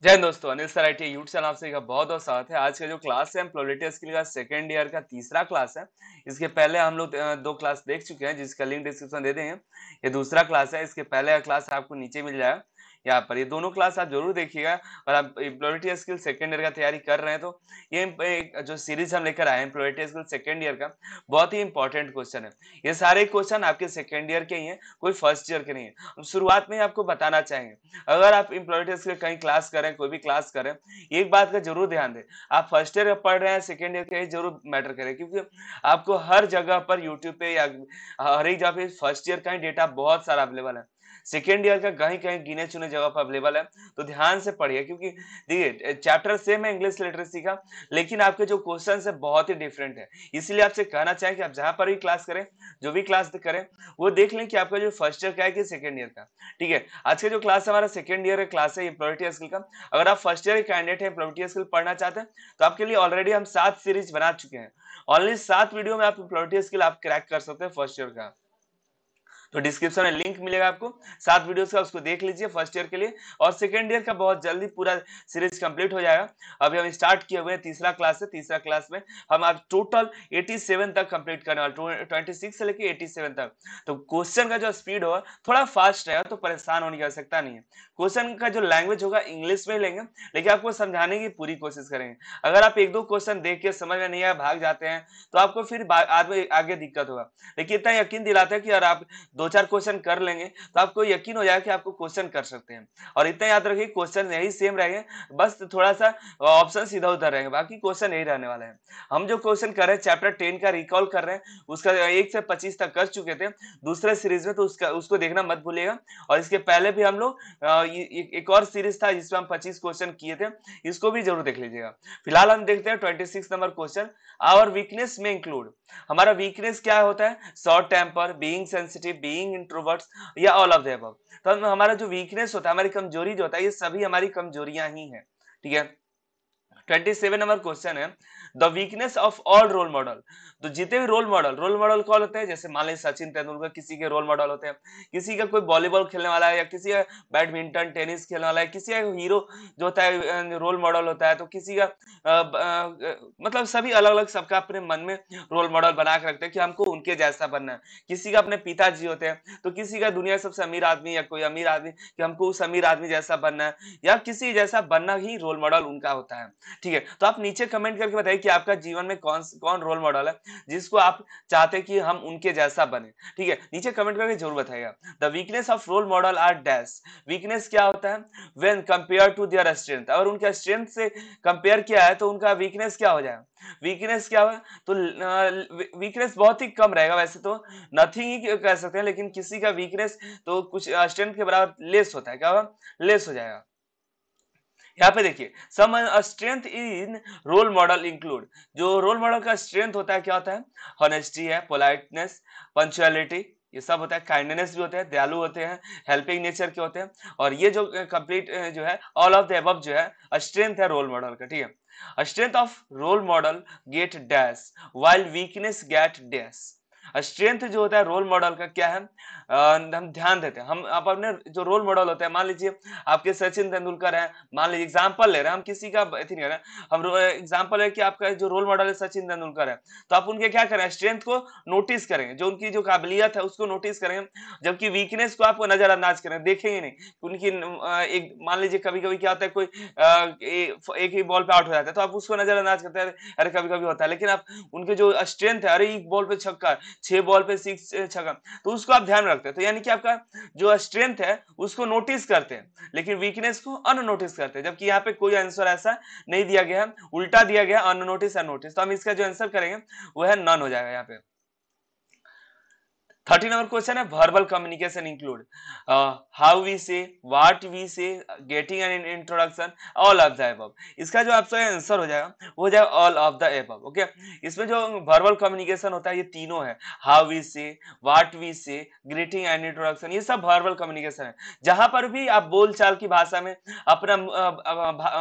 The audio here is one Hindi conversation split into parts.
जय हिंद दोस्तों, Anil sir IT YouTube channel आपसे का बहुत बहुत स्वागत है। आज का जो क्लास है प्रोलिटियर स्किल का सेकेंड ईयर का तीसरा क्लास है। इसके पहले हम लोग दो क्लास देख चुके हैं जिसका लिंक डिस्क्रिप्शन दे देंगे। ये दूसरा क्लास है, इसके पहले का क्लास आपको नीचे मिल जाएगा यहाँ पर। ये दोनों क्लास आप जरूर देखिएगा। और आप प्रोलिटियर स्किल सेकेंड ईयर का तैयारी कर रहे हैं तो ये जो सीरीज हम लेकर आए हैं प्रोलिटियर स्किल सेकेंड ईयर का, बहुत ही इंपॉर्टेंट क्वेश्चन है। ये सारे क्वेश्चन आपके सेकेंड ईयर के ही हैं, कोई फर्स्ट ईयर के नहीं है। हम शुरुआत में ही आपको बताना चाहेंगे, अगर आप इम्प्लॉयर्स के कहीं क्लास करें, कोई भी क्लास करें, एक बात का जरूर ध्यान दें। आप फर्स्ट ईयर पढ़ रहे हैं, सेकेंड ईयर के जरूर मैटर करें, क्योंकि आपको हर जगह पर यूट्यूब पे या हर एक जगह पे फर्स्ट ईयर का ही डेटा बहुत सारा अवेलेबल है। सेकेंड ईयर का कहीं कहीं गिने चुने जगह पर अवेलेबल है, तो ध्यान से पढ़िए। क्योंकि देखिए, चैप्टर सेम है इंग्लिश लिटरेसी का, लेकिन आपके जो क्वेश्चन है बहुत ही डिफरेंट है। इसलिए आपसे कहना चाहें कि आप जहां पर भी क्लास करें, जो भी क्लास करें, वो देख लें कि आपका जो फर्स्ट ईयर का है कि सेकेंड ईयर का। ठीक है, आज का जो क्लास हमारा सेकंड ईयर का क्लास है प्रोबेबिलिटी स्किल का। अगर आप फर्स्ट ईयर के कैंडिडेट हैं, प्रोबेबिलिटी स्किल पढ़ना चाहते हैं, तो आपके लिए ऑलरेडी हम 7 सीरीज बना चुके हैं। ओनली 7 वीडियो में आप प्रोबेबिलिटी स्किल आप क्रैक कर सकते हैं फर्स्ट ईयर का। तो डिस्क्रिप्शन में लिंक मिलेगा आपको 7 वीडियोस का, उसको देख लीजिए फर्स्ट ईयर के लिए। और सेकंड ईयर का बहुत जल्दी पूरा सीरीज कंप्लीट हो जाएगा। अभी हम स्टार्ट किए हुए हैं, तीसरा क्लास है। तीसरा क्लास में हम आज टोटल 87 तक कंप्लीट करने वाले, 26 से लेके 87 तक। तो क्वेश्चन का जो स्पीड होगा थोड़ा फास्ट रहेगा, तो परेशान होने की आवश्यकता नहीं है। क्वेश्चन का जो लैंग्वेज होगा इंग्लिश में ही लेंगे, लेकिन आपको समझाने की पूरी कोशिश करेंगे। अगर आप एक दो क्वेश्चन देख के समझ में नहीं आया, भाग जाते हैं, तो आपको फिर आगे दिक्कत होगा। लेकिन इतना यकीन दिलाता है कि अगर आप दो चार क्वेश्चन कर लेंगे तो आपको यकीन हो जाएगा कि आपको क्वेश्चन कर सकते हैं। और इतना याद रखिए, क्वेश्चन यही सेम रहेंगे, बस थोड़ा सा ऑप्शन इधर उधर रहेंगे, बाकी क्वेश्चन यही रहने वाले हैं। हम जो क्वेश्चन कर रहे हैं चैप्टर 10 का रिकॉल कर रहे हैं, उसका 1 से 25 तक कर चुके थे दूसरे सीरीज में, तो उसको देखना मत भूलिएगा। और इसके पहले भी हम लोग एक और सीरीज था जिसमें हम 25 क्वेश्चन किए थे, इसको भी जरूर देख लीजिएगा। फिलहाल हम देखते हैं 26 नंबर क्वेश्चन। आवर वीकनेस में इंक्लूड, हमारा वीकनेस क्या होता है? Short temper, being sensitive, being introverts, या ऑल ऑफ द अबव। तो हमारा जो वीकनेस होता है, हमारी कमजोरी जो होता है, ये सभी हमारी कमजोरियां ही हैं। ठीक है, 27 नंबर क्वेश्चन है, the weakness of all role model. तो जितने भी रोल मॉडल कौन होते हैं? जैसे मान लीजिए सचिन तेंदुलकर किसी के रोल मॉडल होते हैं, किसी का कोई वॉलीबॉल खेलने वाला है, या किसी का बैडमिंटन टेनिस खेलने वाला है, किसी का हीरो जो होता है रोल मॉडल होता है, तो किसी का मतलब सभी अलग अलग, सबका अपने मन में रोल मॉडल बना के रखते हैं कि हमको उनके जैसा बनना है। किसी का अपने पिताजी होते हैं, तो किसी का दुनिया का सबसे अमीर आदमी या कोई अमीर आदमी कि हमको उस अमीर आदमी जैसा बनना है, या किसी जैसा बनना ही रोल मॉडल उनका होता है। ठीक है, तो आप नीचे कमेंट करके बताइए कि आपका जीवन में कौन कौन रोल मॉडल है जिसको आप चाहते हैं कि हम उनके जैसा बने। ठीक है, नीचे कमेंट करके जरूर बताइएगा। The weakness of role model are dash. Weakness क्या होता है? When compare to their strength, अगर उनके स्ट्रेंथ से कंपेयर किया है तो उनका वीकनेस क्या हो जाएगा? वीकनेस क्या होगा? तो वीकनेस बहुत ही कम रहेगा, वैसे तो नथिंग ही कह सकते हैं, लेकिन किसी का वीकनेस तो कुछ स्ट्रेंथ के बराबर लेस होता है, क्या होगा? लेस हो जाएगा। यहाँ पे देखिए, some strength in role model include, जो रोल मॉडल का स्ट्रेंथ होता है क्या होता है? हॉनेस्टी है, पोलाइटनेस, पंचुअलिटी, ये सब होता है। काइंडनेस भी होते हैं, दयालु होते हैं, हेल्पिंग नेचर के होते हैं। और ये जो कंप्लीट जो है ऑल ऑफ द अबव जो है स्ट्रेंथ है रोल मॉडल का। ठीक है, strength of role model get dash while weakness get dash. Strength जो होता है रोल मॉडल का क्या है? हम ध्यान देते हैं, हम आप अपने जो रोल मॉडल होते हैं, मान लीजिए आपके सचिन तेंदुलकर है, मान लीजिए एग्जांपल ले रहे हैं, हम किसी का नहीं ले रहे हैं, हम एग्जांपल है कि आपका जो रोल मॉडल है सचिन तेंदुलकर है, तो आप उनके क्या करें? स्ट्रेंथ को नोटिस करेंगे, जो उनकी जो काबिलियत है उसको नोटिस करेंगे, जबकि वीकनेस को आप नजरअंदाज करें, देखेंगे नहीं। उनकी एक मान लीजिए कभी कभी क्या होता है, कोई एक ही बॉल पे आउट हो जाता है, तो आप उसको नजरअंदाज करते हैं, अरे कभी कभी होता है, लेकिन आप उनके जो स्ट्रेंथ है, अरे एक बॉल पे छक्का, 6 बॉल पे 6 छक्का, तो उसको आप ध्यान रखते हैं। तो यानी कि आपका जो स्ट्रेंथ है उसको नोटिस करते हैं, लेकिन वीकनेस को अननोटिस करते हैं। जबकि यहाँ पे कोई आंसर ऐसा नहीं दिया गया है, उल्टा दिया गया अननोटिस अननोटिस, तो हम इसका जो आंसर करेंगे वो है नन हो जाएगा यहाँ पे। 30 नंबर क्वेश्चन है, verbal communication include how we say, what we say, getting an introduction, all of the above. इसका जो आपका आंसर हो जाएगा वो हो जाएगा all of the above. Okay, इसमें जो वर्बल कम्युनिकेशन होता है ये तीनों है, how we say, what we say, greeting and introduction, ये सब वर्बल कम्युनिकेशन है। जहां पर भी आप बोलचाल की भाषा में अपना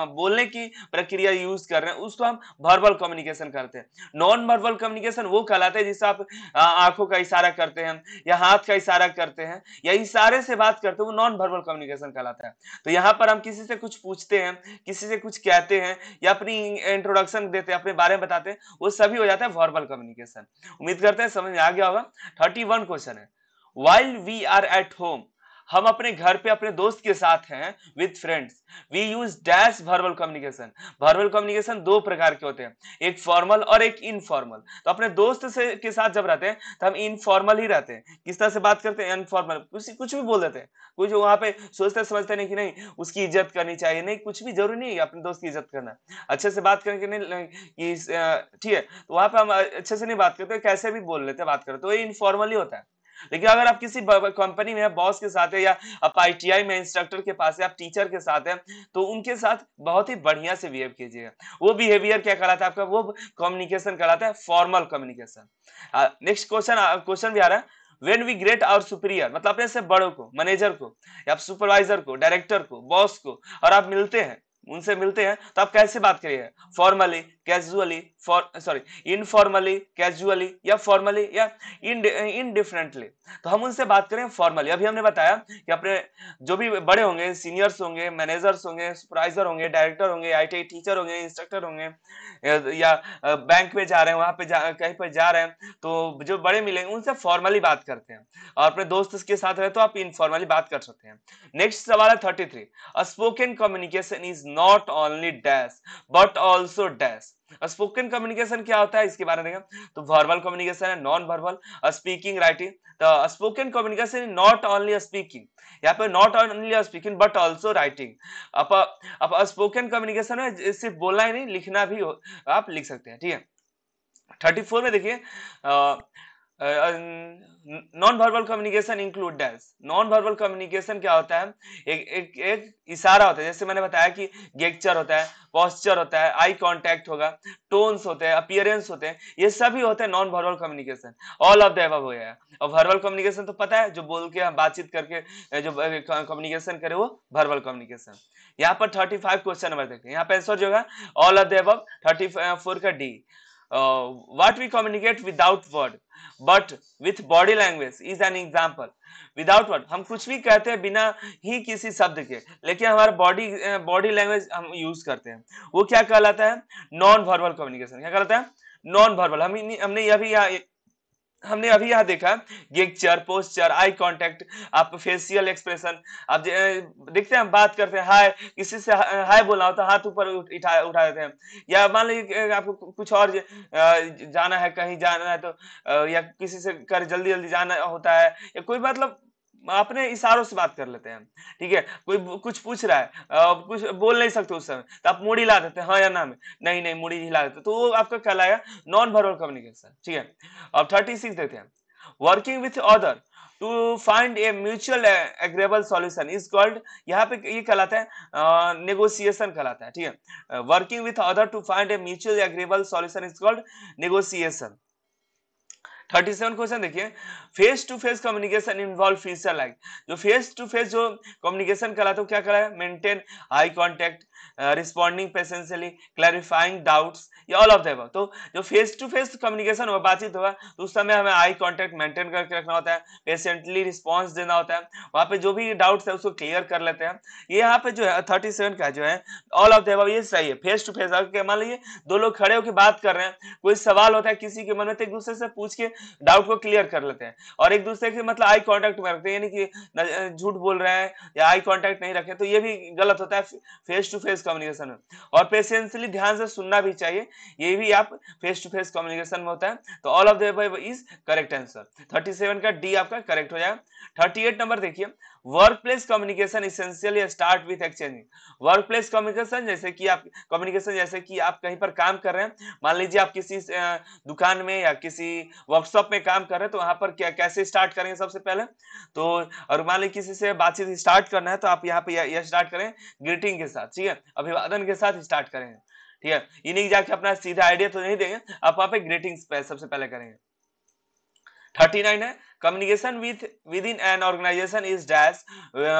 बोलने की प्रक्रिया यूज कर रहे हैं, उसको हम वर्बल कम्युनिकेशन करते हैं। नॉन वर्बल कम्युनिकेशन वो कहलाता है जिससे आप आंखों का इशारा करते हैं, या हाथ का इशारा करते हैं या इशारे से बात करते हैं, वो नॉन वर्बल कम्युनिकेशन कहलाता है। तो यहाँ पर हम किसी से कुछ पूछते हैं, किसी से कुछ कहते हैं या अपनी इंट्रोडक्शन देते हैं, अपने बारे में बताते हैं, वो सभी हो जाता है वर्बल कम्युनिकेशन। उम्मीद करते हैं समझ में आ गया होगा। 31 क्वेश्चन है, while we are at home, हम अपने घर पे अपने दोस्त के साथ हैं, with friends we use dash verbal communication. Verbal communication दो प्रकार के होते हैं, एक फॉर्मल और एक इनफॉर्मल। तो अपने दोस्त से के साथ जब रहते हैं तो हम इनफॉर्मल ही रहते हैं। किस तरह से बात करते हैं? इनफॉर्मल, कुछ भी बोल देते हैं। कुछ वहां पे सोचते समझते नहीं कि नहीं उसकी इज्जत करनी चाहिए, नहीं कुछ भी जरूरी नहीं है अपने दोस्त की इज्जत करना, अच्छे से बात करके नहीं कि ठीक है, तो वहां पे हम अच्छे से नहीं बात करते, कैसे भी बोल लेते बात करते, तो ये इनफॉर्मल ही होता है। लेकिन अगर आप किसी कंपनी में है, बॉस के साथ है, या आप आईटीआई में इंस्ट्रक्टर के पास है, आप टीचर के साथ है, तो उनके साथ बहुत ही बढ़िया से बिहेव कीजिएगा। वो बिहेवियर क्या कहलाता है आपका? वो कम्युनिकेशन कहलाता है फॉर्मल कम्युनिकेशन। नेक्स्ट क्वेश्चन भी आ रहा है, when we greet our superior, मतलब अपने से बड़ों को, मैनेजर को या सुपरवाइजर को, डायरेक्टर को, बॉस को, और आप मिलते हैं, उनसे मिलते हैं, तो आप कैसे बात करिए? Formally, casually, sorry informally, casually, या फॉर्मली, या इनडिफरेंटली। तो हम उनसे बात करें फॉर्मली। अभी हमने बताया कि अपने जो भी बड़े होंगे, सीनियर्स होंगे, मैनेजर्स होंगे, सुपरवाइजर होंगे, डायरेक्टर होंगे, आईटी टीचर होंगे, इंस्ट्रक्टर होंगे, या बैंक में जा रहे हैं, वहां पे कहीं पर जा रहे हैं, तो जो बड़े मिलेंगे उनसे फॉर्मली बात करते हैं। और अपने दोस्त के साथ रहे तो आप इनफॉर्मली बात कर सकते हैं। नेक्स्ट सवाल है 33, spoken communication is not only dash but also dash. Spoken communication क्या होता है इसके बारे में देखें, तो वर्बल कम्युनिकेशन है, नॉन वर्बल, स्पीकिंग, राइटिंग। तो spoken communication is not only speaking, यहाँ पे not only speaking but also writing. अब स्पोकन कम्युनिकेशन में सिर्फ बोलना ही नहीं, लिखना भी आप लिख सकते हैं, ठीक है। 34 में देखिए, non verbal communication include dash. Non verbal communication क्या होता है? एक इशारा होता है, जैसे मैंने बताया कि गेस्चर होता है, पोस्चर होता है, आई कांटेक्ट होगा, टोन्स होते हैं, अपीयरेंस होते हैं, ये सभी होते हैं non verbal communication. All of the above हो गया। और वर्बल कम्युनिकेशन तो पता है, जो बोल के हम बातचीत करके जो कम्युनिकेशन करे वो वर्बल कम्युनिकेशन। यहाँ पर 35 क्वेश्चन नंबर देखिए, यहाँ पे आंसर जो होगा ऑल ऑफ द अबव। 34 का D, what we communicate without word but with body language is an example। Without word, हम कुछ भी कहते हैं बिना ही किसी शब्द के, लेकिन हमारा बॉडी लैंग्वेज हम यूज करते हैं, वो क्या कहलाता है? Non verbal communication. क्या कहलाता है? Non verbal. हमने अभी यहाँ देखा, गेस्चर, पोस्चर, आई कांटेक्ट, आप फेशियल एक्सप्रेशन, आप देखते हैं हम बात करते हैं, हाय, किसी से हाय बोलना होता है हाथ ऊपर उठा देते हैं, या मान लीजिए आपको कुछ और जाना है, कहीं जाना है, तो या किसी से कर जल्दी जल्दी जाना होता है, या कोई मतलब अपने इशारों से बात कर लेते हैं, ठीक है। कोई कुछ पूछ रहा है, कुछ बोल नहीं सकते उस समय, तो आप मुड़ी हिला देते हैं, हाँ या ना में, नहीं नहीं मुड़ी हिला देते, तो वो आपका कहलाया नॉन वर्बल कम्युनिकेशन, ठीक है। अब 36 देखते हैं, working with other to find a mutual agreeable solution is called, यहाँ पे ये कहलाता है नेगोशिएशन कहलाता है, ठीक है। Working with other to find a mutual agreeable solution is called negotiation. 37 question देखिए, face to face communication involve feature like. जो फेस टू फेस जो कम्युनिकेशन कराता है क्या करा है? Maintain eye contact, responding patiently, clarifying doubts, या ऑल ऑफ द अबव। तो जो फेस टू फेस कम्युनिकेशन होगा, बातचीत होगा, तो उस समय हमें आई कांटेक्ट मेंटेन करके रखना होता है, पेशेंटली रिस्पॉन्स देना होता है, वहां पे जो भी डाउट्स है उसको क्लियर कर लेते हैं। ये यहाँ पे जो है 37 का जो है ऑल ऑफ द अबव, ये सही है। फेस टू फेस, अगर मान लीजिए दो लोग खड़े होकर बात कर रहे हैं, कोई सवाल होता है किसी के मन में, तो एक दूसरे से पूछ के डाउट को क्लियर कर लेते हैं, और एक दूसरे के मतलब आई कांटेक्ट में रखते हैं, यानी कि झूठ बोल रहे हैं या आई कांटेक्ट नहीं रखे, तो ये भी गलत होता है फेस टू फेस कम्युनिकेशन में। और पेशेंसली, ध्यान से सुनना भी चाहिए, ये भी आप फेस टू फेस कम्युनिकेशन में होता है। तो all of the above is correct answer. 37 का डी आपका करेक्ट हो जाएगा। 38 नंबर देखिए, work place communication essentially start with exchanging. Work place communication जैसे कि आप कहीं पर काम कर रहे हैं, मान लीजिए आप किसी दुकान में या किसी वर्कशॉप में काम कर रहे हैं, तो वहां पर कैसे स्टार्ट करेंगे? सबसे पहले तो, और मान लीजिए किसी से बातचीत स्टार्ट करना है, तो आप यहाँ पे यह स्टार्ट करें ग्रीटिंग के साथ, ठीक है, अभिवादन के साथ स्टार्ट करेंगे, ठीक है। ये नहीं जाके अपना सीधा आइडिया तो नहीं देंगे, आप वहां पे ग्रीटिंग्स पे सबसे पहले करेंगे। 39 है communication with in an organisation is dash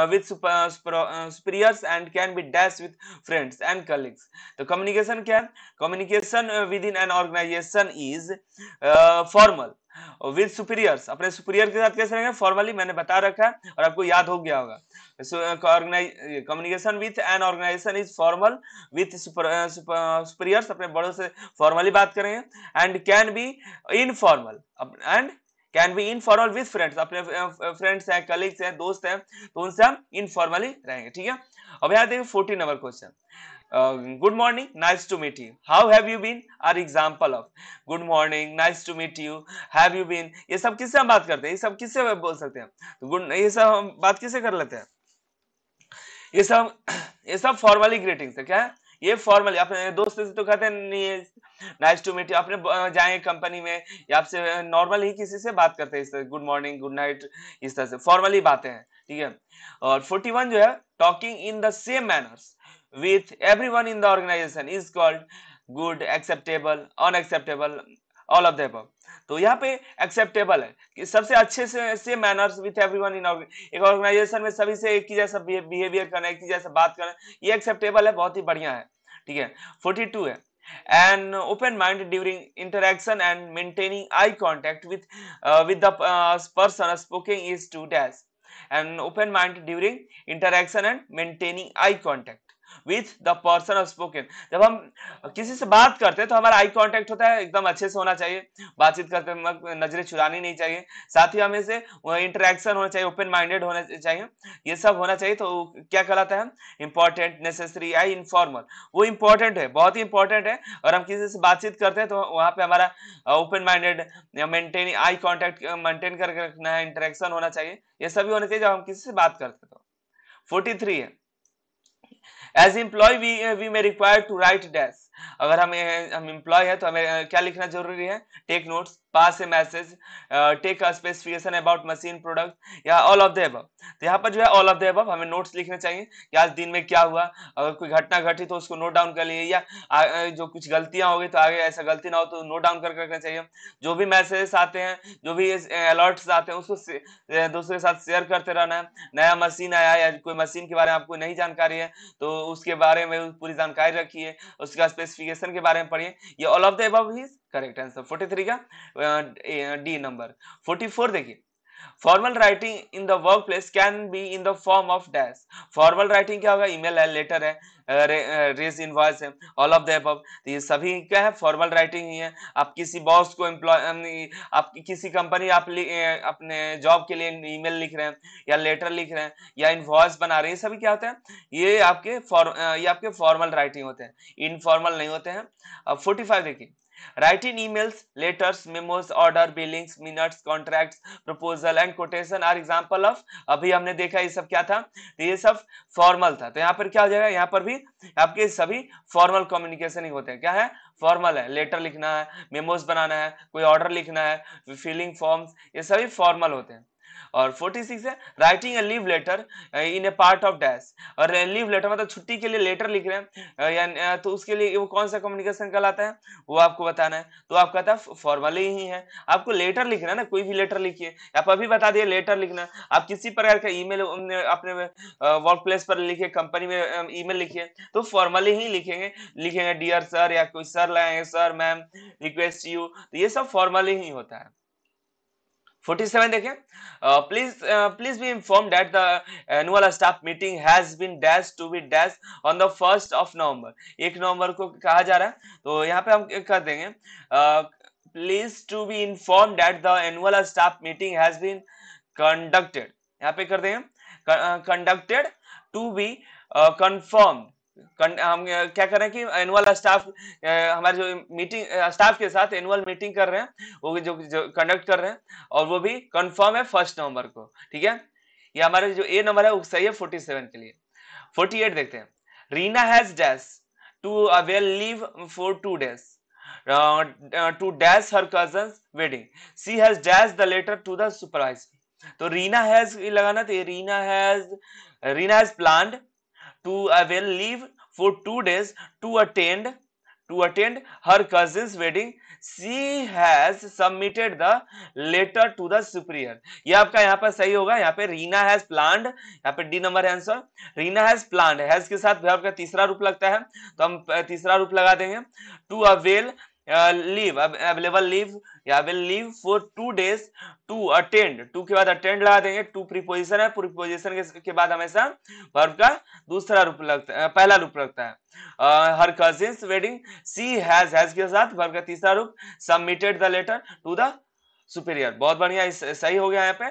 with superiors and can be dash with friends and colleagues. तो कम्युनिकेशन क्या है? Communication with in an organisation is formal with superiors, अपने सुपीरियर के साथ कैसे रहेंगे? फॉर्मली, मैंने बता रखा है और आपको याद हो गया होगा। Communication with an organisation is formal with superiors, अपने बड़ों से फॉर्मली बात करेंगे, and can be informal and can be informal with friends, अपने फ्रेंड्स हैं, कलीग्स हैं, दोस्त हैं, तो उनसे हम इनफॉर्मली रहेंगे। ठीक है, अब यहाँ देखिए 14 number question, good morning, nice to meet you, how have you been are example of good morning, nice to meet you, have you been. ये सब किससे हम बात करते हैं? ये सब किससे बोल सकते हैं? तो गुड, ये सब हम बात किससे कर लेते हैं? ये सब फॉर्मली ग्रीटिंग्स है। क्या है ये? फॉर्मली, अपने दोस्त से तो कहते नहीं, नाइस टू मीट यू, अपने जाएंगे कंपनी में या आपसे नॉर्मल ही किसी से बात करते हैं इस तरह, गुड मॉर्निंग, गुड नाइट, इस तरह से फॉर्मली बातें हैं। ठीक है, और 41 जो है, talking in the same manners with everyone in the organisation is called good, acceptable, unacceptable, all of the above. तो यहाँ पे एक्सेप्टेबल है कि सबसे अच्छे से मैनर्स विथ एवरीवन इन एक ऑर्गेनाइजेशन में सभी से एक ही जैसा बिहेवियर करना, एक ही जैसा बात करना, ये एक्सेप्टेबल है, बहुत ही बढ़िया है। ठीक है, 42 है, an open mind during interaction and maintaining eye contact with the person speaking is to dash, an open mind during interaction and maintaining eye contact with the person of spoken. जब हम किसी से बात करते हैं तो हमारा आई कांटेक्ट होता है, एकदम अच्छे से होना चाहिए, बातचीत करते वक्त नजरें चुरानी नहीं चाहिए, साथ ही हमें से इंटरेक्शन होना चाहिए, ओपन माइंडेड होना चाहिए, ये सब होना चाहिए। तो क्या कहलाता है? इंपॉर्टेंट, नेसेसरी या इनफॉर्मल। वो इंपॉर्टेंट है, बहुत ही इंपॉर्टेंट है, और हम किसी से बातचीत करते हैं तो वहां पे हमारा open minded, maintain eye contact maintain करके रखना है, इंटरेक्शन होना चाहिए, ये सभी होना चाहिए जब हम किसी से बात करते हैं। तो 43 है, as employ we may require to write dash. अगर हम एम्प्लॉय है तो हमें क्या लिखना जरूरी है? Take notes, pass a message, take a specification about machine product, या ऑल ऑफ द अबव। तो यहाँ पर जो है ऑल ऑफ द अबव हमें नोट्स लिखने चाहिए कि आज दिन में क्या हुआ, अगर कोई घटना घटी तो उसको नोट डाउन कर लिए, या जो कुछ गलतियां हो गई तो आगे ऐसा गलती ना हो तो नोट डाउन करके रखना चाहिए। जो भी मैसेजेस आते हैं, जो भी अलर्ट्स आते हैं, उसको दूसरे के साथ शेयर करते रहना है। नया मशीन आया है या कोई मशीन के बारे में आपको नहीं जानकारी है तो उसके बारे में पूरी जानकारी रखिए, उसका स्पेसिफिकेशन के बारे में पढ़िए। ये all of the above he correct answer 43 का डी नंबर। 44 देखिए, formal writing in the work place can be in the form of dash. Formal writing क्या होगा? ईमेल है, लेटर है, रेज इनवॉइस है, ऑल ऑफ द अबव। तो ये सभी क्या है? फॉर्मल राइटिंग ही है। आप किसी बॉस को आप किसी कंपनी, आप अपने जॉब के लिए ईमेल लिख रहे हैं या लेटर लिख रहे हैं या इनवॉइस बना रहे हैं, ये सभी क्या होते हैं? ये आपके फॉर्मल राइटिंग होते हैं, इनफॉर्मल नहीं होते हैं। अब 45 देखिए, writing emails, letters, memos, order, billings, minutes, contracts, proposal and quotation are example of। अभी हमने देखा ये सब क्या था? तो ये सब फॉर्मल था। तो यहाँ पर क्या हो जाएगा? यहाँ पर भी आपके सभी फॉर्मल कम्युनिकेशन ही होते हैं। क्या है? फॉर्मल है, लेटर लिखना है, मेमोज बनाना है, कोई ऑर्डर लिखना है, फिलिंग फॉर्म्स, ये सभी फॉर्मल होते हैं। और 46 है, writing a leave letter in a part of dash. और लीव लेटर मतलब छुट्टी के लिए लेटर लिख रहे हैं या तो उसके लिए वो कौन सा कम्युनिकेशन कहलाता है, वो आपको बताना है। तो आप कहता है फॉर्मली ही है, आपको लेटर लिखना है ना, कोई भी लेटर लिखिए। आप अभी बता दिए लेटर लिखना, आप किसी प्रकार का ईमेल अपने वर्क प्लेस पर लिखिए, कंपनी में ईमेल लिखिए, तो फॉर्मली ही लिखेंगे डियर सर, या कोई सर लाएंगे, सर मैम रिक्वेस्ट यू, तो ये सब फॉर्मली ही होता है। 47 देखें, please be inform that the annual staff meeting has been dash to be dash on the 1st of November। 1 नवंबर को कहा जा रहा है, तो यहाँ पे हम कर देंगे please to be inform that the annual staff meeting has been conducted. यहाँ पे कर देंगे कंडक्टेड टू बी कंफर्म। हम क्या कर रहे हैं कि एनुअल स्टाफ, हमारे जो मीटिंग स्टाफ के साथ एनुअल मीटिंग कर रहे हैं, वो जो कंडक्ट कर रहे हैं, और वो भी कंफर्म है 1 नवंबर को। ठीक है, ये हमारे जो ए नंबर है वो सही है 47 के लिए। 48 देखते हैं, Reena has dash to avail leave for 2 days to dash her cousin's wedding. She has dashed the letter to the supervisor। तो रीना हैज लगाना, तो Reena has planned to avail leave for 2 days to attend to attend her cousin's wedding. She has submitted the letter to the superior. ये आपका यहाँ पर सही होगा, यहाँ पे रीना हैज प्लान्ड, यहाँ पे डी नंबर है answer. Reena has planned, has के साथ वर्ब का तीसरा रूप लगता है, तो हम तीसरा रूप लगा देंगे। To avail leave, available leave या will leave for 2 days to attend, to के बाद अटेंड लगा देंगे। टू प्रीपोजिशन है, प्रीपोजिशन के बाद हमेशा वर्ब का दूसरा रूप लगता है, पहला रूप लगता है। Her cousin's wedding, she has के साथ वर्ब का तीसरा रूप, submitted the letter to the superior. बहुत बढ़िया, सही हो गया यहाँ पे।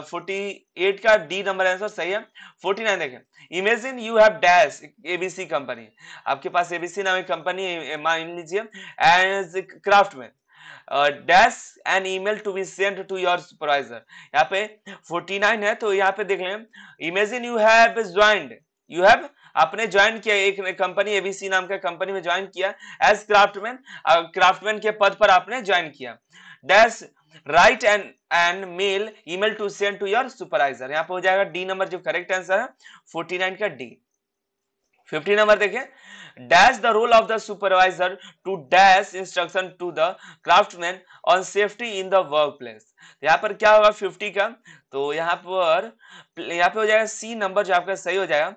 48 का डी नंबर आंसर सही है। 49 देखें, imagine you have dash ABC company, आपके पास एबीसी नाम की कंपनी मान लीजिए, as craftsman dash an email to be sent to your supervisor. यहाँ पे 49 है, तो यहाँ पे देख लें, imagine you have joined, you have आपने ज्वाइन किया एक कंपनी एबीसी नाम का कंपनी में ज्वाइन किया, एज क्राफ्टमैन, क्राफ्टमैन के पद पर आपने ज्वाइन किया। Dash write and mail email to send to your supervisor, यहाँ पे हो जाएगा डी नंबर जो करेक्ट आंसर है 49 का डी। 50 नंबर देखें, dash the role of the supervisor to dash instruction to the craftsman on safety in the work place. यहाँ पर क्या होगा 50 का, तो यहाँ पे हो जाएगा सी नंबर जो आपका सही हो जाएगा।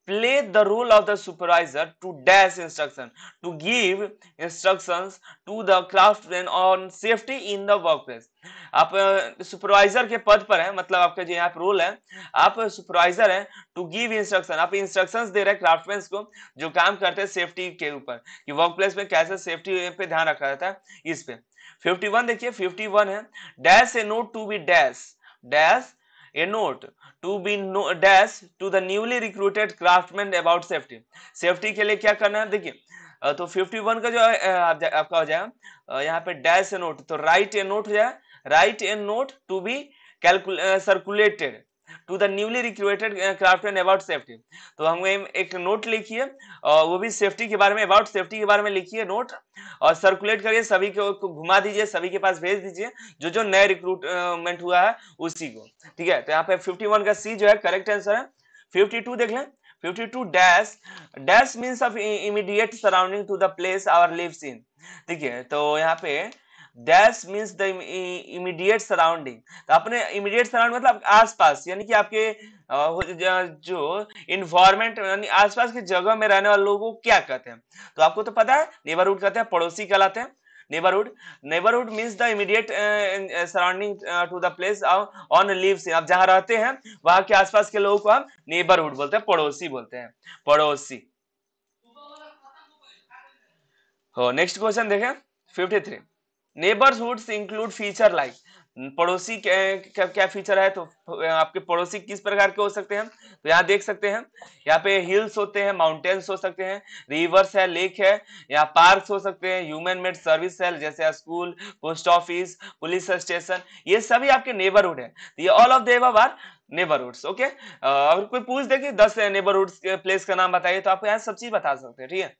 Play the role of the supervisor to dash instruction to give instructions to the craftsman on safety in the workplace। आप सुपरवाइजर के पद पर है, मतलब आपका जो यहाँ पर रोल है, आप सुपरवाइजर है, टू गिव इंस्ट्रक्शन, आप इंस्ट्रक्शंस दे रहे हैं क्राफ्टमैन को जो काम करते हैं सेफ्टी के ऊपर, कि वर्क प्लेस में कैसे सेफ्टी पे ध्यान रखा जाता है इस पे। 51 देखिए, 51 है, dash a note to be dash a note to be dash to the newly recruited craftsman about safety। Safety के लिए क्या करना है देखिए, तो 51 का जो आपका हो जाएगा यहाँ पे डैश ए नोट, तो राइट ए नोट हो जाएगा, write a note to be circulated to the newly recruited craftsman about safety. तो हम एक नोट लिखिए, वो भी सेफ्टी के बारे में, अबाउट सेफ्टी के बारे में लिखिए नोट, और सर्कुलेट करिए, सभी को घुमा दीजिए, सभी के पास भेज दीजिए जो जो नए रिक्रूटमेंट हुआ है उसी को। ठीक है, तो यहाँ पे 51 का सी जो है करेक्ट आंसर है। 52 देख लें, 52 dash means of immediate surrounding to the place our lives in. ठीक है, तो यहाँ पे dash means the immediate surrounding, तो अपने इमीडिएट सराउंडिंग मतलब आसपास, यानी कि आपके जो इन्वायरमेंट यानी आसपास की जगह में रहने वाले लोगों को क्या कहते हैं, तो आपको तो पता है नेबरहुड कहते हैं, पड़ोसी कहलाते हैं neighbourhood means the immediate surrounding to the place on lives, आप जहां रहते हैं वहां के आसपास के लोगों को हम नेबरहुड बोलते हैं, पड़ोसी बोलते हैं, पड़ोसी। हो नेक्स्ट क्वेश्चन देखें 53, नेबरहुड्स इंक्लूड फीचर लाइक, पड़ोसी क्या फीचर है, तो आपके पड़ोसी किस प्रकार के हो सकते हैं, तो यहाँ देख सकते हैं, यहाँ पे हिल्स होते हैं, माउंटेन्स हो सकते हैं, रिवर्स है, लेक है, यहाँ पार्क्स हो सकते हैं, ह्यूमन मेड सर्विस है जैसे school, post office, police station, ये सभी आपके नेबरहुड है। ये all of the above are neighbourhoods. Okay, अगर कोई पूछ दे कि 10 नेबरहुड्स प्लेस का नाम बताइए, तो आपको यहाँ सब चीज बता सकते हैं। ठीक है,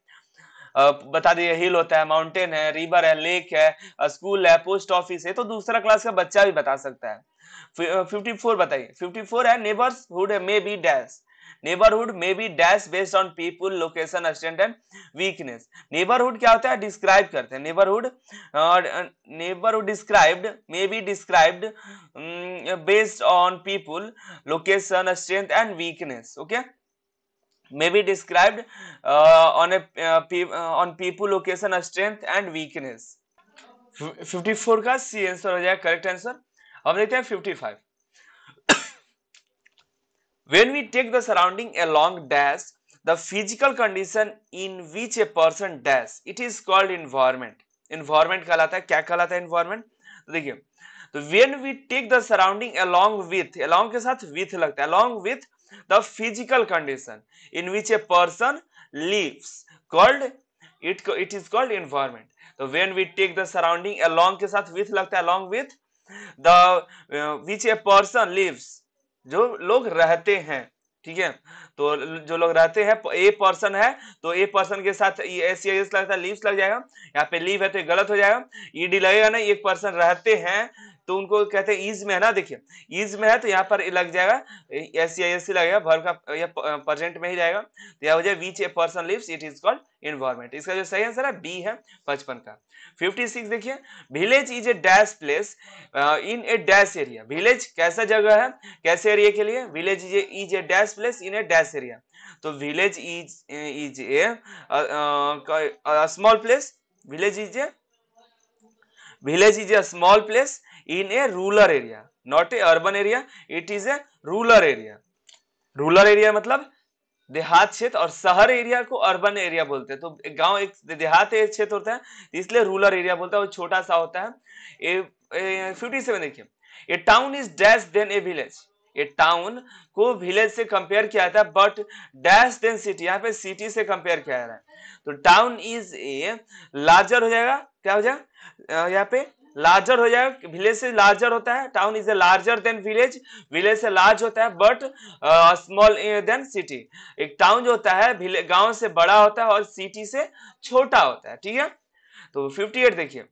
बता दिए, हिल होता है, माउंटेन है, रिवर है, लेक है, स्कूल है, पोस्ट ऑफिस है, तो दूसरा क्लास का बच्चा भी बता सकता है। 54 बताइए, 54 है, नेबरहुड में बी डैश, नेबरहुड में be dash based on people, location, strength and weakness. Neighbourhood क्या होता है, डिस्क्राइब करते हैं, नेबरहुड डिस्क्राइब्ड में be described based on people, location, strength and weakness. Okay, may be described on people, location, strength and weakness। 54 का सी आंसर हो जाएगा करेक्ट आंसर। अब देखते हैं 55, when we take the surrounding along dash the physical condition in which a person dash, it is called environment। environment कहलाता है, क्या कहलाता है environment, तो देखिए, तो when we take the surrounding along with, along के साथ with लगता है, along with the physical condition in which a person lives called it is called environment। तो when we take the surrounding along के साथ with लगता है, along with the which a person lives, जो लोग रहते हैं। ठीक है, तो जो लोग रहते हैं, ए पर्सन है तो ए पर्सन के साथ एस लगता है, लीव्स लग जाएगा, यहाँ पे लीव है तो गलत हो जाएगा, ईडी लगेगा ना, एक पर्सन रहते हैं तो उनको कहते हैं ईज में है ना, देखिए ईज में है तो यहाँ पर लग जाएगा एस लगेगा, भर का प्रेजेंट में ही जाएगा, तो यह हो जाए which a person lives, it is called environment. इसका जो सही आंसर है बी है 55 का। 56 देखिए, village is a dash place in a dash area. Village कैसा जगह है, कैसे एरिया के लिए, village is a dash place in a dash area. तो village is a small place, village is a small place in a rural area, not a urban area, it is a rural area. Rural area मतलब देहात क्षेत्र, और शहर एरिया को अर्बन एरिया बोलते हैं। तो गांव एक देहात क्षेत्र होता है, इसलिए रूरल एरिया बोलता है, वो छोटा सा होता है। 57 देखिए, a town is dash than a village. A town को विलेज से कंपेयर किया जाता है, बट डैश देन सिटी, यहाँ पे सिटी से कंपेयर किया जा रहा है। तो टाउन इज ए लार्जर हो जाएगा, क्या हो जाएगा यहाँ पे लार्जर हो जाएगा, विलेज से लार्जर होता है। Town is a larger than village, village से लार्ज होता है बट स्मॉल देन सिटी। एक टाउन जो होता है गांव से बड़ा होता है और सिटी से छोटा होता है, ठीक है। तो 58 देखिए,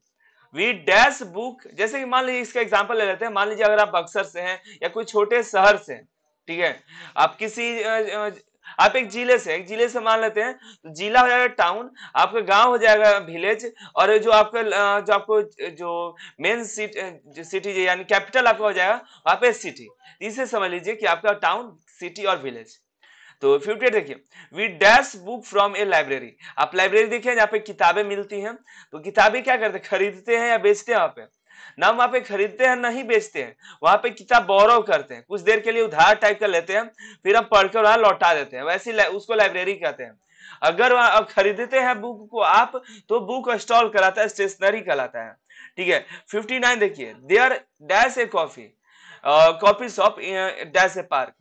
वी डैश बुक, जैसे कि मान लीजिए इसका एग्जांपल ले लेते हैं। मान लीजिए अगर आप बक्सर से हैं या कोई छोटे शहर से, ठीक है, आप आप एक जिले से मान लेते हैं, तो जिला हो जाएगा टाउन, आपका गांव हो जाएगा विलेज, और जो आपको जो मेन सिटी यानी कैपिटल आपका हो जाएगा वहां पे सिटी। इसे समझ लीजिए कि आपका टाउन, सिटी और विलेज। तो 58 देखिए, we dash book from a library. आप लाइब्रेरी देखिए जहाँ पे किताबें मिलती हैं, तो किताबें क्या करते हैं, खरीदते हैं या बेचते हैं वहां पे ना, वहां पे खरीदते हैं नहीं बेचते हैं, वहां पे किताब बोरो करते हैं, कुछ देर के लिए उधार टाइप का लेते हैं, फिर हम पढ़कर वहां लौटा देते हैं, वैसे उसको लाइब्रेरी कहते हैं। अगर वहां खरीदते हैं बुक को आप, तो बुक स्टॉल कराता है, स्टेशनरी कहलाता है, ठीक है। 59 देखिए, there dash a coffee shop dash a park,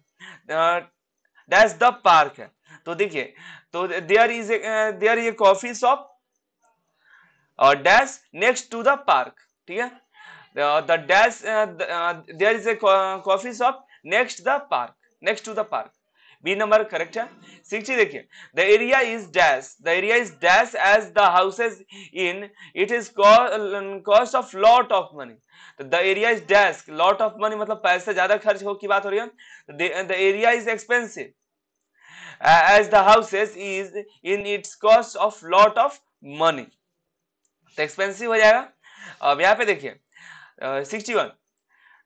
dash the park है। तो देखिए, तो there is a coffee shop और dash next to the park, ठीक है। The dash there is a coffee shop next the park, next to the park, B number correct है। 60 देखिए, the area is dash as the houses in it is cost of lot of money. तो the area is dash, lot of money मतलब पैसे ज्यादा खर्च हो की बात हो रही है। The area is expensive as the houses is in its cost of lot of money, तो एक्सपेंसिव हो जाएगा। अब यहाँ पे देखिए 61,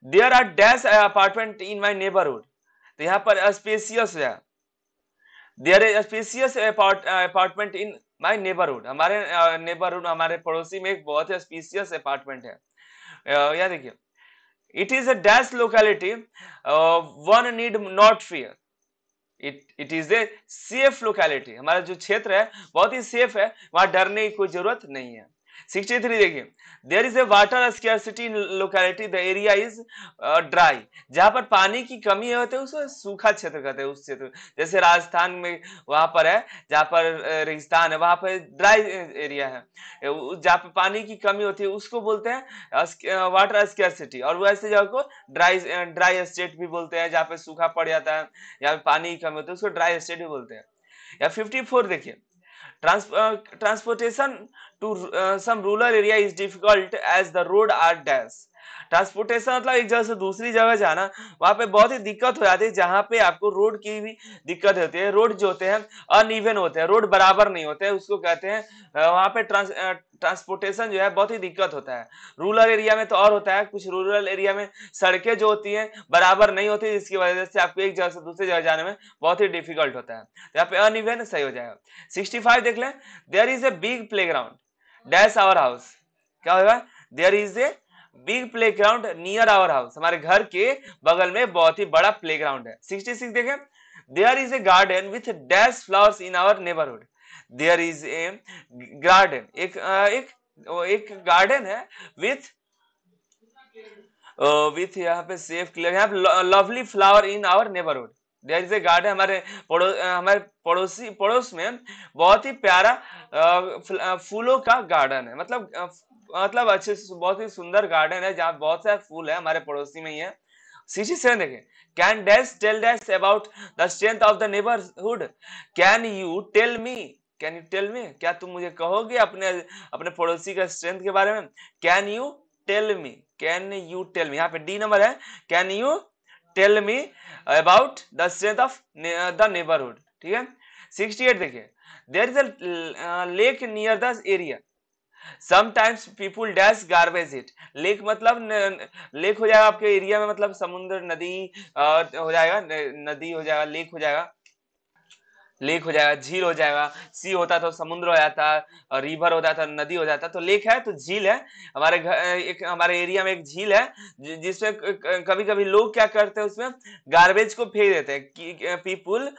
there are dash apartment in my neighbourhood. तो यहाँ पर स्पेसियस हो जाएगा, there is spacious apartment in my neighbourhood. हमारे नेबरहुड, हमारे पड़ोसी में एक बहुत ही स्पेसियस अपार्टमेंट है। यहाँ देखिए, it is a dash locality one need not fear, it is a safe locality. हमारा जो क्षेत्र है बहुत ही सेफ है, वहां डरने की कोई जरूरत नहीं है। 63 देखिए, there is a water scarcity in locality, the area is dry. जहां पर पानी की कमी होती है उसको सूखा क्षेत्र कहते हैं, उस क्षेत्र, जैसे राजस्थान में वहां पर है, जहां पर रेगिस्तान है, वहां पर ड्राई एरिया है, जहां पर पानी की कमी होती है उसको बोलते हैं वाटर स्कैरसिटी, और वैसे जगह को ड्राई स्टेट भी बोलते हैं, जहां पे सूखा पड़ जाता है या पानी की कमी होती है उसको ड्राई स्टेट भी बोलते हैं। या 54 देखिए, transportation to some rural area is difficult as the road are dash। Transportation मतलब एक जगह से दूसरी जगह जाना, वहां पे बहुत ही दिक्कत हो जाती है, जहां पे आपको रोड की भी दिक्कत होती है। रोड जो होते हैं अनइवन होते हैं, रोड बराबर नहीं होते हैं, उसको कहते हैं वहां पे ट्रांसपोर्टेशन जो है बहुत ही दिक्कत होता है। रूरल एरिया में तो और होता है, कुछ रूरल एरिया में सड़कें जो होती हैं बराबर नहीं होती, जिसकी वजह से आपको एक जगह से दूसरी जगह जाने में बहुत ही डिफिकल्ट होता है। तो यहाँ पे अनइवन सही हो जाएगा। 65 देख लें, there is a big playground dash our house. क्या होगा, there is a big playground near our house. हमारे घर के बगल में बहुत ही बड़ा प्लेग्राउंड है। 66 देखें, there is a garden with dash flowers in our neighbourhood. There is a garden, एक गार्डन है विथ यहाँ पे सेफ क्लियर, यहाँ पे lovely flower in our neighbourhood. There is a garden, हमारे पड़ोस में बहुत ही प्यारा फूलों का गार्डन है, मतलब अच्छे से बहुत ही सुंदर गार्डन है जहाँ बहुत सारे फूल है, हमारे पड़ोसी में ही है। 67 देखें, can dash tell dash about the strength of the neighbourhood. Can you tell me, क्या तुम मुझे कहोगे अपने पड़ोसी का स्ट्रेंथ के बारे में। कैन यू टेल मी, यहाँ पे डी नंबर है, can you tell me about the strength of the neighbourhood, ठीक है। 68 देखिए, there is a lake near the area. Sometimes people dash garbage it. Lake मतलब लेक हो जाएगा आपके एरिया में, मतलब समुद्र, नदी हो जाएगा, नदी हो जाएगा, लेक हो जाएगा, लेक हो जाएगा, झील हो जाएगा। सी होता तो समुद्र हो जाता, और रिवर होता तो नदी हो जाता। तो लेक है तो झील है। हमारे घर एक हमारे एरिया में एक झील है जिसमें कभी कभी लोग क्या करते हैं, उसमें गार्बेज को फेंक देते हैं। पीपुल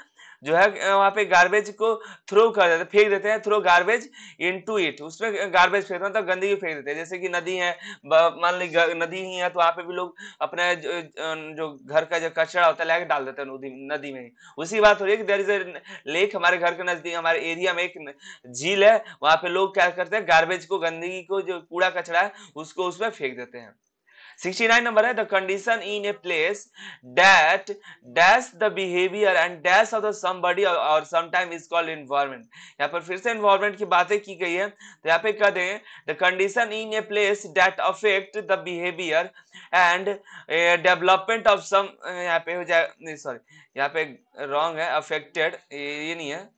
जो है वहां पे गार्बेज को थ्रो कर देते, फेंक देते हैं, थ्रो गार्बेज इनटू इट, उसमें गार्बेज फेंकते हैं, मतलब गंदगी फेंक देते हैं। जैसे कि नदी है, मान ली नदी ही है, तो वहां पे भी लोग अपने जो घर का जो कचरा होता है लाके डाल देते हैं नदी नदी में ही। उसी बात हो रही है कि देयर इज ए लेक, हमारे घर के नजदीक, हमारे एरिया में एक झील है, वहां पे लोग क्या करते हैं, गार्बेज को, गंदगी को, जो कूड़ा कचरा है उसको उसमें फेंक देते हैं। 69 नंबर है, the condition in a place that dash the behaviour and dash of the somebody और समटाइम इज कॉल्ड एनवायरनमेंट। यहाँ पर फिर से एनवायरनमेंट की बातें की गई है, तो यहाँ पे कह दें the condition in a place that affect the behaviour and development of some, यहाँ पे हो जाए, नहीं सॉरी, यहाँ पे रॉन्ग है, अफेक्टेड, ये नहीं है,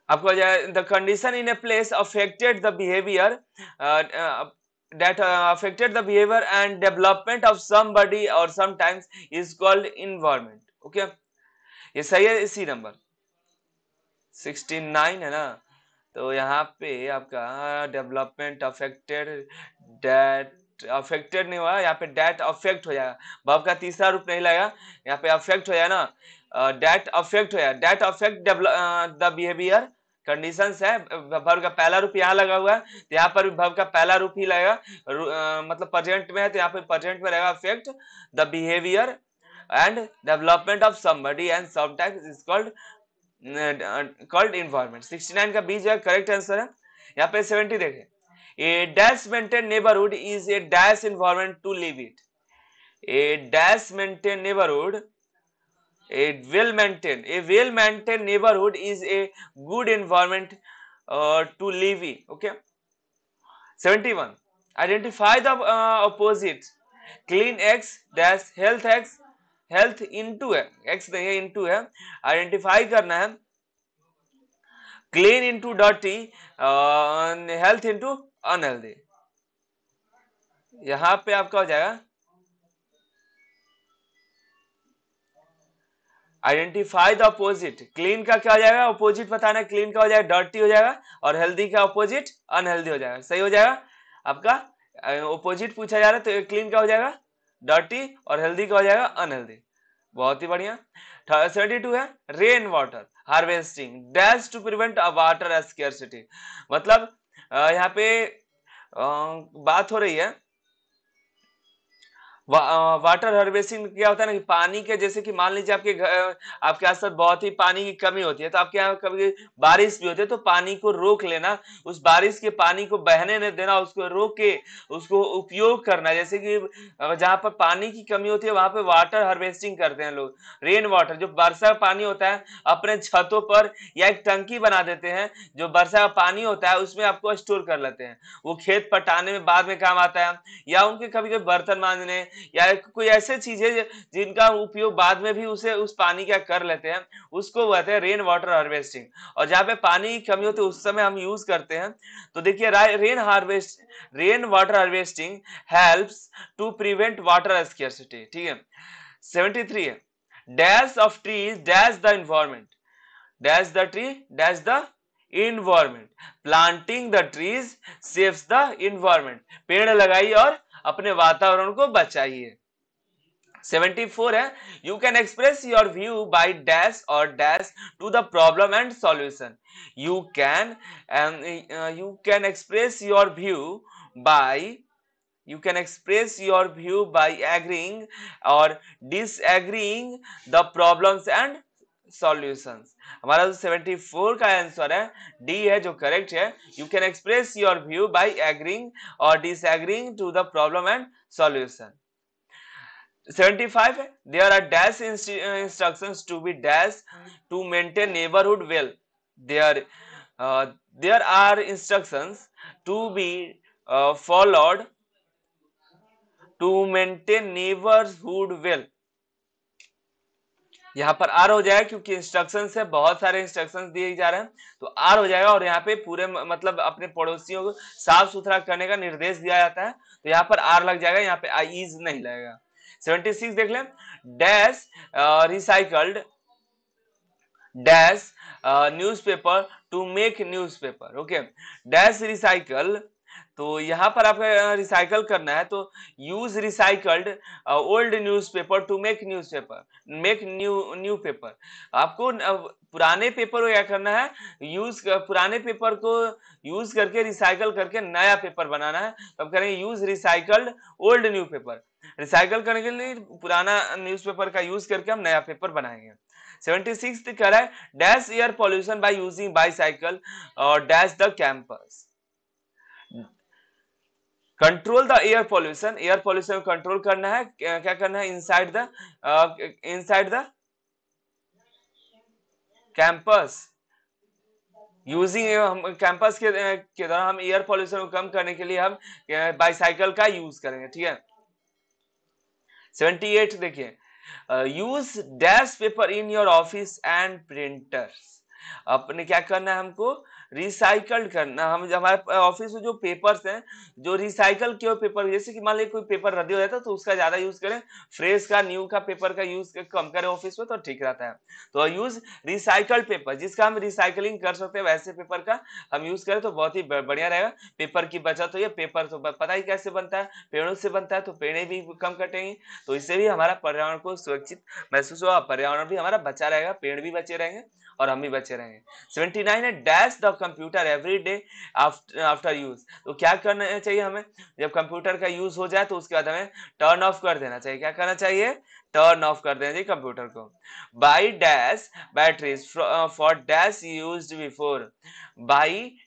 आपको हो जाए the condition in a place affected the behaviour that affected the behavior and development of somebody or sometimes is called environment. Okay, ये सही है। इसी नंबर 69 है ना, तो यहाँ पे आपका डेवलपमेंट अफेक्टेड, डेट अफेक्टेड नहीं हुआ, यहाँ पे डेट अफेक्ट हो जाएगा, वर्ब का तीसरा रूप नहीं लगेगा, यहाँ पे अफेक्ट हो जाएगा ना, डेट अफेक्ट हो जाएगा, that affect the behaviour, conditions है, वर्ब का पहला रूप यहाँ लगा हुआ है, तो यहाँ पर भी वर्ब का पहला रूप ही लगेगा, मतलब प्रेजेंट में है तो यहाँ पे प्रेजेंट में रहेगा, affect the behaviour and development of somebody and sometimes is called environment. 69 का बी जो है करेक्ट आंसर है। यहाँ पे 70 देखें, a dash maintain neighbourhood is a dash environment to live it. A dash maintain neighbourhood, a well maintained neighborhood is a good environment to live in. Okay, 71, identify the opposite, clean x dash health x, health into है, x नहीं है, into है, आइडेंटिफाई करना है, clean into dirty, health into unhealthy। यहां पे आपका हो जाएगा आइडेंटिफाई द अपोजिट, क्लीन का क्या हो जाएगा, अपोजिट बताना है, क्लीन का हो जाएगा डर्टी हो जाएगा, और हेल्दी का अपोजिट अनहेल्दी हो जाएगा। सही हो जाएगा आपका, अपोजिट पूछा जा रहा है तो क्लीन का हो जाएगा डर्टी, और हेल्दी का हो जाएगा अनहेल्दी। बहुत ही बढ़िया। 32 है, rain water harvesting dash to prevent water scarcity. मतलब यहाँ पे बात हो रही है वाटर हार्वेस्टिंग। क्या होता है ना कि पानी के, जैसे कि मान लीजिए आपके आसपास बहुत ही पानी की कमी होती है, तो आपके यहाँ कभी बारिश भी होती है, तो पानी को रोक लेना, उस बारिश के पानी को बहने नहीं देना, उसको रोक के उसको उपयोग करना। जैसे कि जहां पर पानी की कमी होती है वहां पे वाटर हार्वेस्टिंग करते हैं लोग। रेन वाटर, जो वर्षा का पानी होता है, अपने छतों पर या एक टंकी बना देते हैं, जो वर्षा का पानी होता है उसमें आपको स्टोर कर लेते हैं, वो खेत पटाने में बाद में काम आता है, या उनके कभी कभी बर्तन मांजने, या कोई ऐसे चीजें जिनका उपयोग बाद में भी उसे उस पानी का कर लेते हैं, उसको कहते हैं रेन वाटर हार्वेस्टिंग। और जहां पे पानी की कमी होती है उस समय हम यूज करते हैं। तो देखिए rain water harvesting helps to prevent water scarcity. ठीक है। 73 है, dash of trees dash the environment, dash the tree dash the environment, planting the trees saves the environment, पेड़ लगाइए और अपने वातावरण को बचाइए। 74 है, you can express your view by dash और dash to the problem and solution. You can express your view by, you can express your view by agreeing or disagreeing the problems and solutions। हमारा जो 74 का आंसर है डी है जो करेक्ट है। you can express your view by agreeing or disagreeing to the problem and solution। 75 है, there are dash instructions to be dash to maintain neighborhood well। there there are instructions to be followed to maintain neighborhood well। यहाँ पर आर हो जाएगा क्योंकि इंस्ट्रक्शन है, बहुत सारे इंस्ट्रक्शंस दिए जा रहे हैं, तो आर हो जाएगा। और यहाँ पे पूरे मतलब अपने पड़ोसियों को साफ सुथरा करने का निर्देश दिया जाता है, तो यहाँ पर आर लग जाएगा, यहाँ पे आई इज नहीं लगेगा। 76 देख लें, dash recycled dash newspaper to make newspaper. Okay, dash recycle, तो यहाँ पर आपको रिसाइकल करना है, तो use recycled old newspaper to make newspaper, make new paper. आपको पुराने पेपर को क्या करना है, पुराने पेपर को यूज करके रिसाइकल करके नया पेपर बनाना है। तो हम करेंगे use recycled old new paper, recycle करने के लिए पुराना न्यूज़पेपर का यूज करके हम नया पेपर बनाएंगे। 76 कह रहा है dash air pollution by using bicycle और dash the campus. Control the air pollution control करना है, क्या करना है, inside the campus using, campus के दौरान हम एयर पॉल्यूशन को कम करने के लिए हम बाईसाइकिल का यूज करेंगे। ठीक है, 78 देखिए, use dash paper in your office and printers. अपने क्या करना है, हमको रिसाइकल्ड करना। हम हमारे ऑफिस में जो पेपर्स हैं, जो रिसाइकल किए हुए पेपर, जैसे कि मान लीजिए कोई पेपर रद्दी हो जाता है तो उसका ज्यादा यूज करें, फ्रेश का न्यू का पेपर का यूज कम करें ऑफिस में, तो ठीक रहता है। तो यूज रिसाइकल्ड पेपर, जिसका हम रिसाइकलिंग कर सकते हैं वैसे पेपर का हम यूज करें तो बहुत ही बढ़िया रहेगा। पेपर की बचत हो, ये पेपर तो पता ही कैसे बनता है, पेड़ों से बनता है, तो पेड़ें भी कम कटेंगी, तो इससे भी हमारा पर्यावरण को सुरक्षित महसूस होगा, पर्यावरण भी हमारा बचा रहेगा, पेड़ भी बचे रहेंगे और हम भी बचे रहेंगे। 79 है dash the computer every day after use. तो क्या करना चाहिए हमें, जब कंप्यूटर का यूज हो जाए तो उसके बाद हमें टर्न ऑफ कर देना चाहिए। क्या करना चाहिए, टर्न ऑफ कर देना चाहिए कंप्यूटर को। By dash batteries for dash used before, by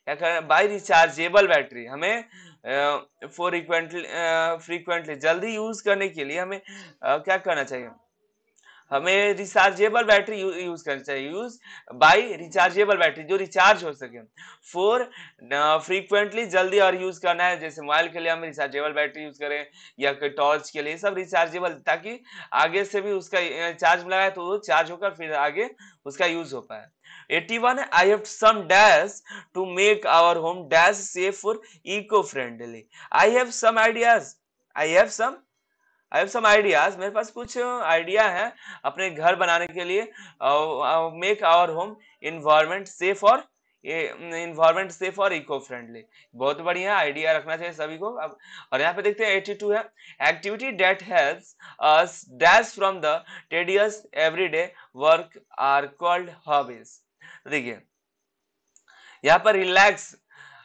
rechargeable battery, हमें फ्रीक्वेंटली जल्दी यूज करने के लिए हमें क्या करना चाहिए, हमें रिचार्जेबल बैटरी यूज करनी चाहिए। यूज बाय रिचार्जेबल बैटरी, जो रिचार्ज हो सके। फोर फ्रीक्वेंटली, जल्दी और यूज करना है, जैसे मोबाइल के लिए हम रिचार्जेबल बैटरी यूज करें या कोई टॉर्च के लिए, सब रिचार्जेबल, ताकि आगे से भी उसका चार्ज लगाए तो वो चार्ज होकर फिर आगे उसका यूज हो पाए। 81 है I have some dash to make our home dash safe for eco friendly. I have some ideas, I have some I have some ideas, मेरे पास कुछ आइडिया है अपने घर बनाने के लिए। Make our home environment safe और इको फ्रेंडली। बहुत बढ़िया आइडिया रखना चाहिए सभी को। अब और यहाँ पे देखते हैं 82 है activity that helps us dash from the tedious everyday work are called hobbies. देखिए यहाँ पर relax,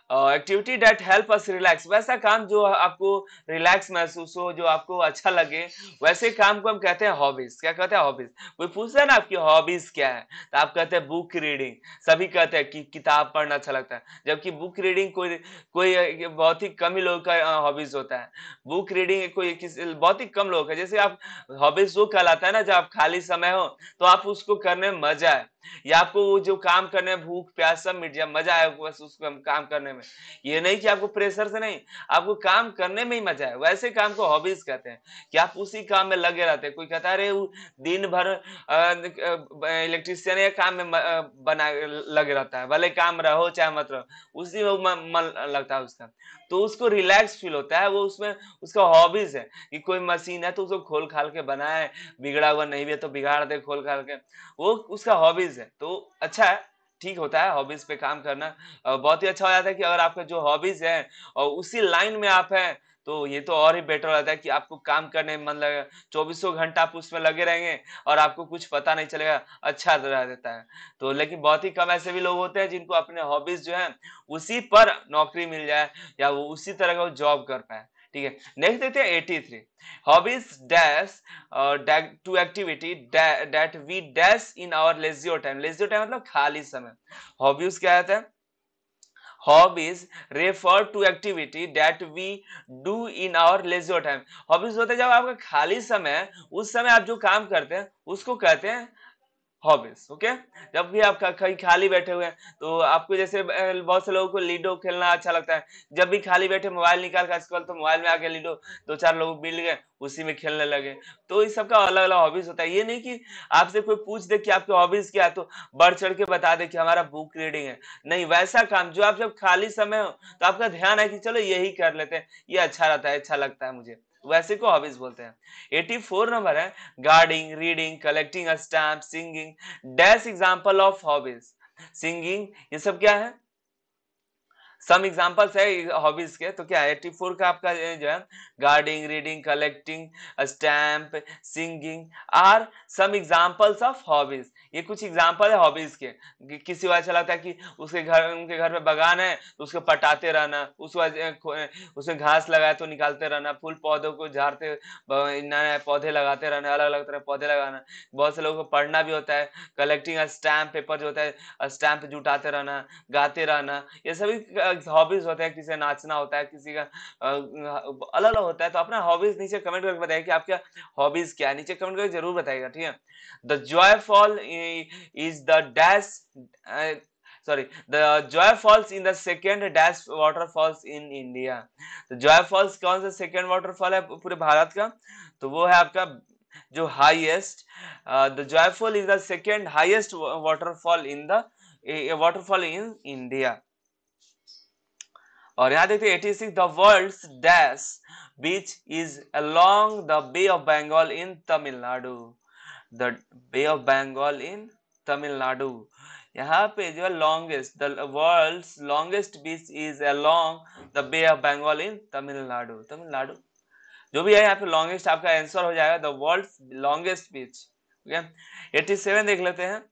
activity that help us relax, वैसा काम जो आपको रिलैक्स महसूस हो, जो आपको अच्छा लगे, वैसे काम को हम कहते हैं हॉबीज। क्या कहते हैं, हॉबीज। कोई पूछता है ना आपकी हॉबीज क्या है, तो आप कहते हैं बुक रीडिंग। सभी कहते हैं कि किताब पढ़ना अच्छा लगता है, जबकि बुक रीडिंग कोई कोई बहुत ही कम ही लोगों का हॉबीज होता है। बुक रीडिंग कोई बहुत ही कम लोगों का, जैसे आप हॉबीज वो कहलाता है ना जब आप खाली समय हो तो आप उसको करने में मजा है, या आपको वो जो काम करने में भूख प्यास सब मिट जाए, मजा आए बस उसको काम करने में। ये नहीं कि आपको प्रेशर से नहीं, आपको काम करने में ही मजा है, वैसे काम को हॉबीज कहते हैं कि आप उसी काम में लगे रहते हैं। कोई कहता है अरे दिन भर इलेक्ट्रिशियन या काम में बना लगे रहता है, भले काम रहो चाहे मत रहो, उसी में मन लगता है उसका, तो उसको रिलैक्स फील होता है। वो उसमें उसका हॉबीज है कि कोई मशीन है तो उसको खोल खाल के बनाए, बिगड़ा हुआ नहीं भी है तो बिगाड़ दे खोल खाल के, वो उसका हॉबीज है। तो अच्छा है, ठीक होता है हॉबीज पे काम करना। बहुत ही अच्छा हो जाता है कि अगर आपका जो हॉबीज है और उसी लाइन में आप हैं, तो ये तो और ही बेटर हो जाता है कि आपको काम करने में मन लगेगा, चौबीसों घंटा आप उसमें लगे रहेंगे और आपको कुछ पता नहीं चलेगा, अच्छा रह देता है। तो लेकिन बहुत ही कम ऐसे भी लोग होते हैं जिनको अपने हॉबीज जो है उसी पर नौकरी मिल जाए या वो उसी तरह का जॉब कर पाए। ठीक है, नेक्स्ट देखते हैं 83 hobbies dash to activity that we dash in our leisure time. Leisure time मतलब खाली समय। हॉबीज क्या होता है, hobbies refer to activity that we do in our leisure time. Hobbies होता है जब आपका खाली समय है, उस समय आप जो काम करते हैं उसको कहते हैं हॉबीज। ओके, जब भी आप कहीं खाली बैठे हुए हैं तो आपको जैसे बहुत से लोगों को लूडो खेलना अच्छा लगता है। जब भी खाली बैठे मोबाइल निकाल के आजकल तो मोबाइल में आ गया लूडो, दो चार लोग मिल गए उसी में खेलने लगे। तो इस सबका अलग अलग हॉबीज होता है। ये नहीं कि आपसे कोई पूछ दे कि आपके हॉबीज क्या है तो बढ़ चढ़ के बता दे कि हमारा बुक रीडिंग है। नहीं, वैसा काम जो आप जब खाली समय हो तो आपका ध्यान है कि चलो यही कर लेते हैं, ये अच्छा रहता है, अच्छा लगता है मुझे, वैसे को हॉबीज बोलते हैं। 84 नंबर है, gardening, reading, collecting stamp, singing, dash example of hobbies. Singing, ये सब क्या है? सम एग्जांपल्स है हॉबीज के। तो क्या है 84 का आपका जो है, gardening, reading, collecting stamp, singing are some examples of hobbies. ये कुछ एग्जांपल है हॉबीज के। किसी को अच्छा लगता है कि उनके घर में बागान है तो उसको पटाते रहना, उसमें घास लगाए तो निकालते रहना, फूल पौधों को झाड़ते, नए नए पौधे लगाते रहना, अलग अलग तरह पौधे लगाना। बहुत से लोगों को पढ़ना भी होता है, कलेक्टिंग स्टैम्प पेपर जो होता है, स्टैम्प जुटाते रहना, गाते रहना, ये सभी हॉबीज होते हैं। किसी का नाचना होता है, किसी का अलग अलग होता है। तो अपना हॉबीज नीचे कमेंट करके बताइए कि आपका हॉबीज क्या है, नीचे कमेंट करके जरूर बताइएगा, ठीक है। The Joy fall is the dash, sorry, the Joy falls in the second dash waterfalls in India. तो जॉय फॉल्स कौन सा सेकेंड वाटरफॉल है पूरे भारत का? तो वो है आपका जो highest, the Jog Falls is the second highest waterfall in the waterfall in India. और यहाँ देखते 86, the world's dash beach is along the Bay of Bengal in Tamil Nadu. The Bay of Bengal in Tamil Nadu. यहाँ पे जो है longest, the world's longest beach is along the Bay of Bengal in Tamil Nadu. Tamil Nadu जो भी है यहाँ पे लॉन्गेस्ट आपका आंसर हो जाएगा, the world's longest beach. Okay, 87 देख लेते हैं।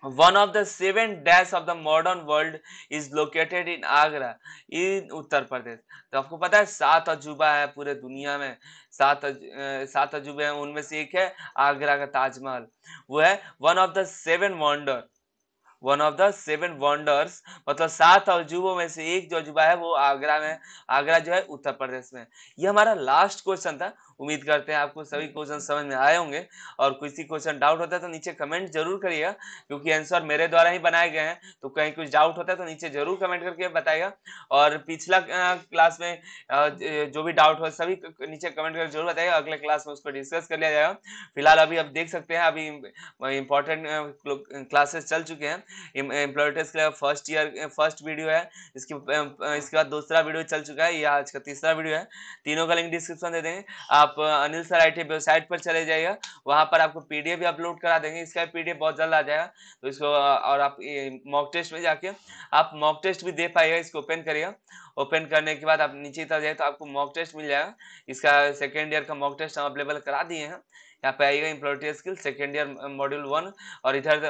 One of the seven dash of the modern world is located in Agra in Uttar Pradesh. तो आपको पता है 7 अजूबा है पूरे दुनिया में, 7 अजूबे हैं, उनमें से एक है आगरा का ताजमहल। वो है one of the seven wonder, one of the seven wonders, मतलब 7 अजूबों में से एक जो अजूबा है वो आगरा में, आगरा जो है उत्तर प्रदेश में। ये हमारा लास्ट क्वेश्चन था। उम्मीद करते हैं आपको सभी क्वेश्चन समझ में आए होंगे। और किसी क्वेश्चन डाउट होता है तो नीचे कमेंट जरूर करिएगा, क्योंकि आंसर मेरे द्वारा ही बनाए गए हैं। तो कहीं कुछ डाउट होता है तो नीचे जरूर कमेंट करके बताइएगा। और पिछला क्लास में जो भी डाउट हो सभी नीचे कमेंट करके जरूर बताइएगा, अगले क्लास में उसको डिस्कस कर लिया जाएगा। फिलहाल अभी आप देख सकते हैं अभी इंपॉर्टेंट क्लासेस चल चुके हैं। एम्प्लॉय टेस्ट के फर्स्ट ईयर फर्स्ट वीडियो है, इसके बाद दूसरा वीडियो चल चुका है, ये आज का तीसरा वीडियो है। तीनों का लिंक डिस्क्रिप्शन दे देंगे। आप अनिल सर आईटी वेबसाइट पर चले जाइएगा, वहां पर आपको पीडीएफ भी अपलोड करा देंगे। इसका पीडीएफ बहुत जल्द आ जाएगा, तो इसको और आप मॉक टेस्ट में जाके आप मॉक टेस्ट भी दे पाइएगा। इसको ओपन करिएगा, ओपन करने के बाद आप नीचे तरफ जाए तो आपको मॉक टेस्ट मिल जाएगा। इसका सेकेंड ईयर का मॉक टेस्ट हम अवेलेबल करा दिए हैं। यहाँ पे आइएगा employ skill second year module 1, और इधर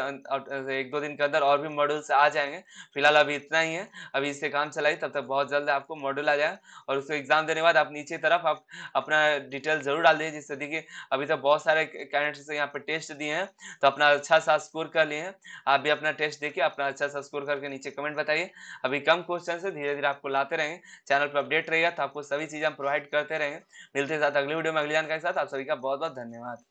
एक दो दिन के अंदर और भी मॉड्यूल्स आ जाएंगे। फिलहाल अभी इतना ही है, अभी इससे काम चलाइए, तब तक बहुत जल्द आपको मॉड्यूल आ जाएगा। और उसको एग्जाम देने के बाद आप नीचे तरफ आप अपना डिटेल जरूर डाल दीजिए, जिससे देखिए अभी तक बहुत सारे कैंडिडेट्स यहाँ पे टेस्ट दिए हैं तो अपना अच्छा सा स्कोर कर लिए हैं। आप भी अपना टेस्ट देखिए, अपना अच्छा सा स्कोर करके नीचे कमेंट बताइए। अभी कम क्वेश्चन से धीरे धीरे आपको लाते रहेंगे। चैनल पर अपडेट रहेगा तो आपको सभी चीजें हम प्रोवाइड करते रहेंगे। मिलते हैं साथ अगली वीडियो में अगली जानकारी के साथ। आप सभी का बहुत बहुत धन्यवाद।